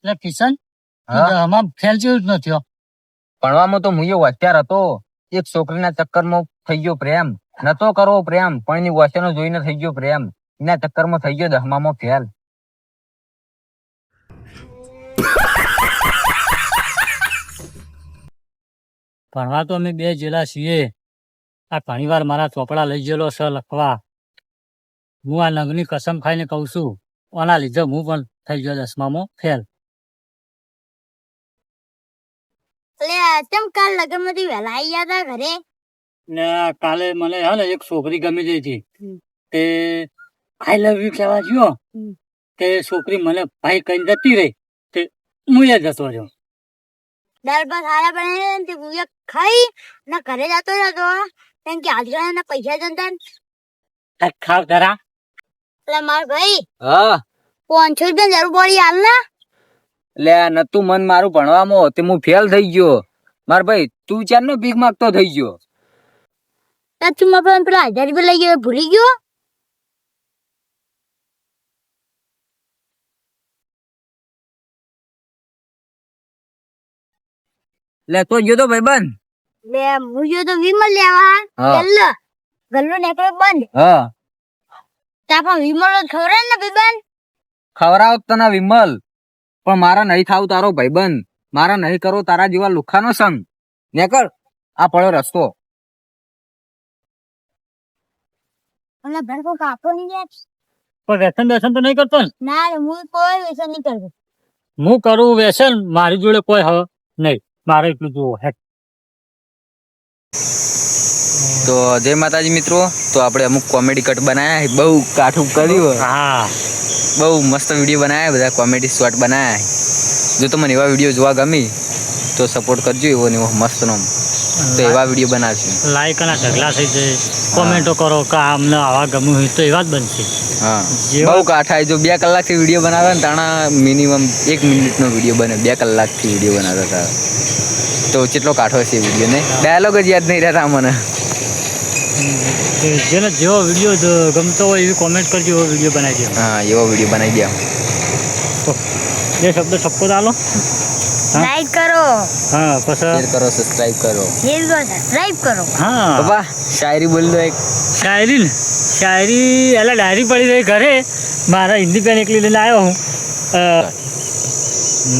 એટલે કિશન હા? આમાં ફેલ જેવું જ નથી. ભણવામાં તો હું હોશિયાર હતો. એક છોકરીના ચક્કરમાં થઈ ગયો પ્રેમ. નતો કરવો પ્રેમ, પણ એની વચનો જોઈને થઈ ગયો પ્રેમ. એના ચક્કરમાં થઈ ગયો 10માં ફેલ. ભણવા તો અમે બે જેલા છીએ. આ ઘણી વાર મારા ચોપડા લઈ ગયેલો છે લખવા. હું આ નગની કસમ ખાઈને કહું છું, આના લીધે હું પણ થઈ ગયો 10માં ફેલ. ચમ કાલ લગનમાંથી વહેલા આવી ગયા તા ઘરે. ને કાલે મને હે ને એક છોકરી ગમી ગઈ હતી. તે આઈ લવ યુ કહેવા ગયો. તે છોકરી મને ભાઈ કઈ જતી રહી. તે હું એ જતો રહ્યો. દાળ ભાત હારા બનાવીને તે ગુજિયા ખાઈ ને ઘરે જતો રહેતો. કેમ કે આજકાલના પૈસા જતા ખાવ જરા. એટલે માર ભાઈ હા 500 રૂપિયા જરૂર પડી હાલ ના. એટલે નતું મન મારું ભણવામાં, તે હું ફેલ થઈ ગયો. માર ભાઈ તું ચારનો ભીખ માંગતો થઈ ગયો. તું મારા પેલા 1000 રૂપિયા લઈ ગયો ભૂલી ગયો. એટલે તો ગયો તો ભાઈબંધ. લે હું જો તો વિમલ લેવા હા. ગલ્લો ગલ્લો નેકળો બંધ. હા તાપા વિમલ જ ખવડાવે ને ભાઈબંધ. ખવડાવ તને વિમલ, પણ મારા નહીં થાવ તારો ભાઈબંધ. મારા નહીં કરો તારા જેવા લુખાનો સંગ. નેકર આ પડ્યો રસ્તો. અને ભડકો કાપો નહીં જાય. પણ વ્યસન તો નહીં કરતો ને. ના રે હું કોઈ વ્યસન નહીં કરતો. હું કરું વ્યસન, મારી જોડે કોઈ હ નહીં. મારે એટલું જોવો હે. તો જય માતાજી મિત્રો. તો આપણે અમુક કોમેડી કટ બનાયા, બહુ કાઠું કર્યું, હા બહુ મસ્ત વિડીયો બનાવ્યા, બધા કોમેડી શોર્ટ બનાવ્યા. જો તમને એવા વિડીયો જોવા ગમી તો સપોર્ટ કરજો, એવો ને એવો મસ્ત નો. તો એવા વિડીયો બનાવશું. લાઈક અને ઢગલા થઈ જાય, કોમેન્ટો કરો કે અમને આવા ગમ્યું હોય તો એવા જ બનશે. હા જેવા- બહુ કાઠા. જો 2 કલાકથી વિડીયો બનાવે ને તાણા મિનિમમ 1 મિનિટનો વિડીયો બને. 2 કલાકથી વિડીયો બનાવતા હતા તો કેટલો કાઠો છે વિડીયો ને. ડાયલોગ જ યાદ નહીં રહેતા મને. જેને જેવો વિડીયો ગમતો હોય એવી કોમેન્ટ કરજો, એવો વિડીયો બનાવી દે. હા એવો વિડીયો બનાવી દે. બે શબ્દ છપ્પો ચાલો. લાઈક કરો, હા પછી શેર કરો, સબસ્ક્રાઇબ કરો. શેર કરો, સબસ્ક્રાઇબ કરો. હા બાબા શાયરી બોલ દો એક. શાયરી ને શાયરી એટલે ડાયરી પડી રહી ઘરે. મારા હિન્દી પેન એકલી લઈને આવ્યો હું.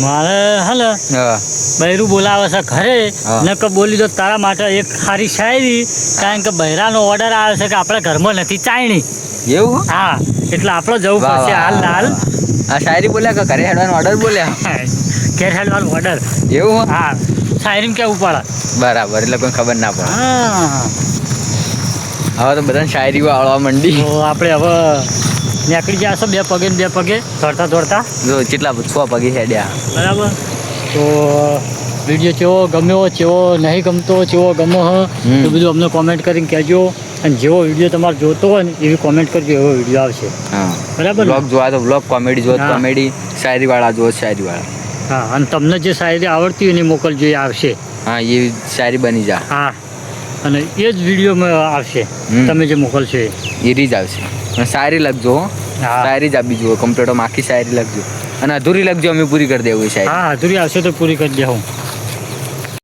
મારે હલે હા બૈરું બોલાવે છે ઘરે. હા. ને કે બોલી દો તારા માટે એક સારી શાયરી, કારણ કે બૈરાનો ઓર્ડર આવે છે કે આપણે ઘરમાં નથી ચાયણી. એવું? હા એટલે આપણે જવું વાહ, પડશે વાહ, હાલ ને હાલ. આ શાયરી બોલ્યા કે ઘરે હેડવાનો ઓર્ડર બોલ્યા? ઘેર હેડવાનો ઓર્ડર. એવું? હા શાયરી કેવું પડે. બરાબર, એટલે કોઈ ખબર ના પડે. હા હવે તો બધાને શાયરી આવડવા માંડી. તો આપણે હવે નીકળી ગયા છો 2 પગે ને 2 પગે દોડતા દોડતા. જો કેટલા 6 પગે હેડ્યા. બરાબર. તો વિડીયો કેવો ગમ્યો, કેવો નહીં ગમતો, કેવો ગમો હ એ બધું અમને કોમેન્ટ કરીને કહેજો. અને જેવો વિડીયો તમારે જોતો હોય ને એવી કોમેન્ટ કરજો, એવો વિડીયો આવશે. હા બરાબર ને? બ્લોગ જોવા તો બ્લોગ, કોમેડી જોવા હા. કોમેડી, શાયરી વાળા જોવા શાયરી વાળા. હા અને તમને જે શાયરી આવડતી હોય ને એ મોકલજો, એ આવશે. હા એ શાયરી બની જા. હા અને એ જ વિડીયોમાં આવશે. તમે જે મોકલશો એ. એ રીજ આવશે. અને શાયરી લખજો હો. હા શાયરી જ આપી જુઓ કમ્પ્લીટ. આખી શાયરી લખજો અને અધૂરી લખજો, અમે પૂરી કરી દેવું એ શાયરી. હા અધૂરી આવશે તો પૂરી કરી દે હું.